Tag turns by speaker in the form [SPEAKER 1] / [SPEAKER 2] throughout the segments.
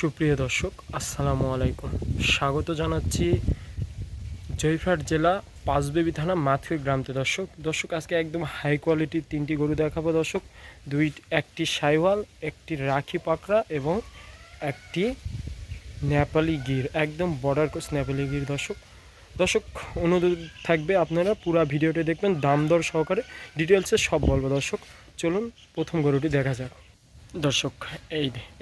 [SPEAKER 1] সুপ্রিয় দর্শক, আসসালামু আলাইকুম। স্বাগত জানাচ্ছি জয়পুরহাট জেলা পাঁচবিবি থানা মাথুর গ্রামতে। দর্শক আজকে একদম হাই কোয়ালিটির তিনটি গরু দেখাবো দর্শক। একটি সাইওয়াল, একটি রাখি পাকড়া এবং একটি নেপালি গির, একদম বর্ডার ক্রস নেপালি গির। দর্শক অনুরোধ থাকবে আপনারা পুরো ভিডিওটি দেখবেন, দাম দর সহকারে ডিটেলসে সব বলবো। দর্শক চলুন প্রথম গরুটি দেখা যাক। দর্শক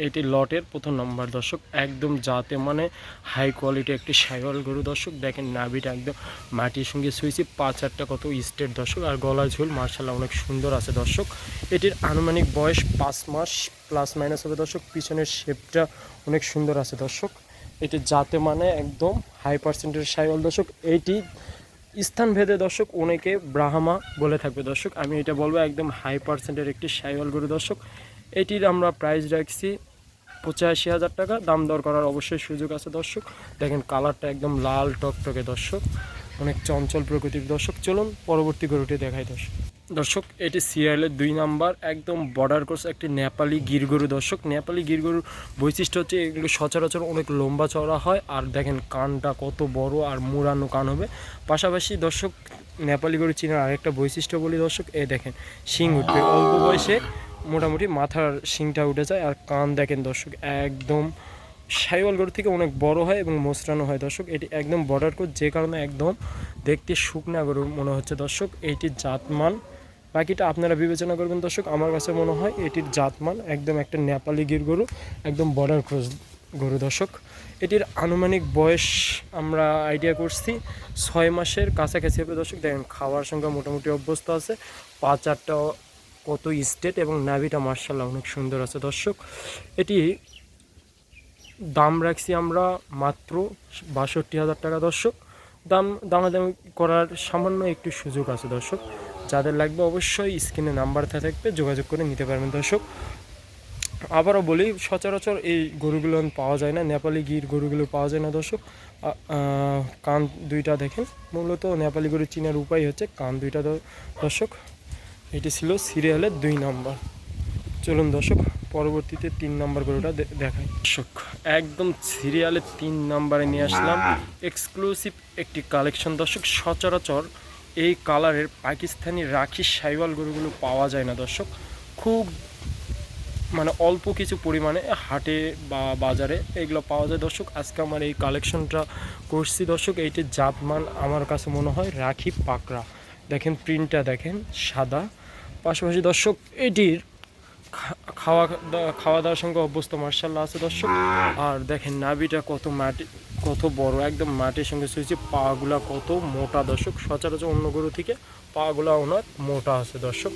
[SPEAKER 1] এইটি লটের প্রথম নম্বর। দর্শক একদম জাতে মানে হাই কোয়ালিটি একটি সাইওয়াল গরু। দর্শক দেখেন নাভিটা একদম মাটির সঙ্গে শুয়েছি, পা চারটা কত স্টেট দর্শক, আর গলার ঝুল মার্শাল্লাহ অনেক সুন্দর আছে দর্শক। এটির আনুমানিক বয়স 5 মাস প্লাস মাইনাস হবে দর্শক। পিছনের শেপটা অনেক সুন্দর আছে দর্শক। এটি জাতে মানে একদম হাই পার্সেন্টের সাইওয়াল দর্শক। এইটি স্থানভেদে দর্শক অনেকে ব্রাহ্মা বলে থাকবে দর্শক, আমি এটা বলবো একদম হাই পার্সেন্টের একটি সাইওয়াল গরু দর্শক। এটির আমরা প্রাইস রাখছি 85,000 টাকা। দাম দর করার অবশ্যই সুযোগ আছে দর্শক। দেখেন কালারটা একদম লাল টকটকে দর্শক, অনেক চঞ্চল প্রকৃতির দর্শক। চলুন পরবর্তী গরুটি দেখাই দর্শক। এটি সিরিয়ালের 2 নাম্বার, একদম বর্ডার ক্রস একটি নেপালি গির গরু দর্শক। নেপালি গির গরুর বৈশিষ্ট্য হচ্ছে এগুলো সচরাচর অনেক লম্বা চওড়া হয়, আর দেখেন কানটা কত বড় আর মুড়ানো কান হবে। পাশাপাশি দর্শক নেপালি গরু চিনার আরেকটা বৈশিষ্ট্য বলি দর্শক, এই দেখেন শিং উঠবে অল্প বয়সে, মোটামুটি মাথার শিংটা উঠে যায়, আর কান দেখেন দর্শক একদম সাইওয়াল গরু থেকে অনেক বড় হয় এবং মোচড়ানো হয় দর্শক। এটি একদম বর্ডার কোট, যে কারণে একদম দেখতে শুকনা গরু মনে হচ্ছে দর্শক। এইটির জাতমান বাকিটা আপনারা বিবেচনা করবেন দর্শক। আমার কাছে মনে হয় এটির জাতমান একদম একটা নেপালি গির গরু, একদম বর্ডার ক্রস গরু দর্শক। এটির আনুমানিক বয়স আমরা আইডিয়া করছি 6 মাসের কাছাকাছি হবে দর্শক। দেখেন খাওয়ার সঙ্গে মোটামুটি অভ্যস্ত আছে, পা চারটা কত স্টেট এবং নাভিটা মার্শাল্লাহ অনেক সুন্দর আছে দর্শক। এটি দাম রাখছি আমরা মাত্র 62,000 টাকা দর্শক। দামাদামি করার সামান্য একটু সুযোগ আছে দর্শক। যাদের লাগবে অবশ্যই স্ক্রিনে নাম্বার থাকবে, যোগাযোগ করে নিতে পারবেন দর্শক। আবারও বলি, সচরাচর এই গরুগুলো পাওয়া যায় না, নেপালি গির গরুগুলো পাওয়া যায় না দর্শক। কান দুইটা দেখেন, মূলত নেপালি গরু চিনার উপায় হচ্ছে কান দুইটা দর্শক। এটি ছিল সিরিয়ালের 2 নাম্বার। চলুন দর্শক পরবর্তীতে 3 নাম্বার গরুটা দেখাই দর্শক। একদম সিরিয়ালের 3 নাম্বারে নিয়ে আসলাম এক্সক্লুসিভ একটি কালেকশন দর্শক। সচরাচর এই কালারের পাকিস্তানি রাখি সাইওয়াল গরুগুলো পাওয়া যায় না দর্শক, খুব মানে অল্প কিছু পরিমাণে হাটে বা বাজারে এগুলো পাওয়া যায় দর্শক। আজকে আমার এই কালেকশনটা করছি দর্শক। এইটির জাতমান আমার কাছে মনে হয় রাখি পাকড়া। দেখেন প্রিন্টটা দেখেন সাদা। পাশাপাশি দর্শক এটির খাওয়া দাওয়ার সঙ্গে অভ্যস্ত মার্শাল্লাহ আছে দর্শক। আর দেখেন নাভিটা কত বড়, একদম মাটির সঙ্গে শুয়েছে, পাগুলা কত মোটা দর্শক। সচরাচর অন্য গরু থেকে পাগুলা ওনার মোটা আছে দর্শক।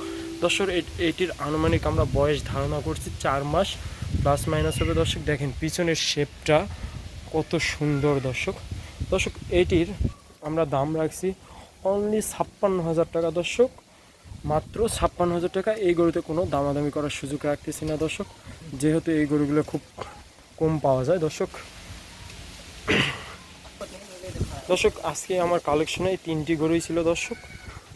[SPEAKER 1] এটির আনুমানিক আমরা বয়স ধারণা করছি 4 মাস প্লাস মাইনাস হবে দর্শক। দেখেন পিছনের শেপটা কত সুন্দর দর্শক। এটির আমরা দাম রাখছি অনলি 56,000 টাকা দর্শক, মাত্র 56,000 টাকা। এই গরুতে কোনো দামাদামি করার সুযোগ রাখতেছি না দর্শক, যেহেতু এই গরুগুলো খুব কম পাওয়া যায় দর্শক। আজকে আমার কালেকশনে এই 3টি গরুই ছিল দর্শক।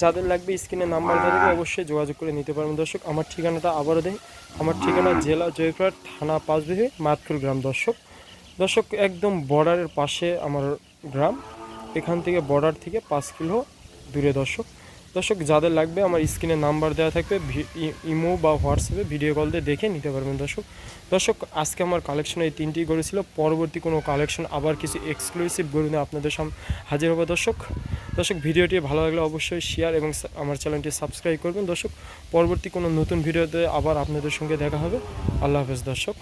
[SPEAKER 1] যাদের লাগবে স্ক্রিনে নাম্বার থাকবে অবশ্যই যোগাযোগ করে নিতে পারবেন দর্শক। আমার ঠিকানাটা আবারও দেয়, আমার ঠিকানা জেলা জয়পুরহাট, থানা পাঁচবিবি, মাতকুল গ্রাম দর্শক। একদম বর্ডারের পাশে আমার গ্রাম, এখান থেকে বর্ডার থেকে 5 কিলো দূরে দর্শক। যাদের লাগবে আমার স্ক্রিনে নাম্বার দেওয়া থাকবে, ইমো বা হোয়াটসঅ্যাপে ভিডিও কল দিয়ে দেখে নিতে পারবেন দর্শক। আজকে আমার কালেকশন এই 3টি গরু ছিল। পরবর্তী কোনো কালেকশন আবার কিছু এক্সক্লুসিভ গরু নিয়ে আপনাদের সামনে হাজির হবে দর্শক। ভিডিওটি ভালো লাগলে অবশ্যই শেয়ার এবং আমার চ্যানেলটি সাবস্ক্রাইব করবেন দর্শক। পরবর্তী কোনো নতুন ভিডিওতে আবার আপনাদের সঙ্গে দেখা হবে। আল্লাহ হাফেজ দর্শক।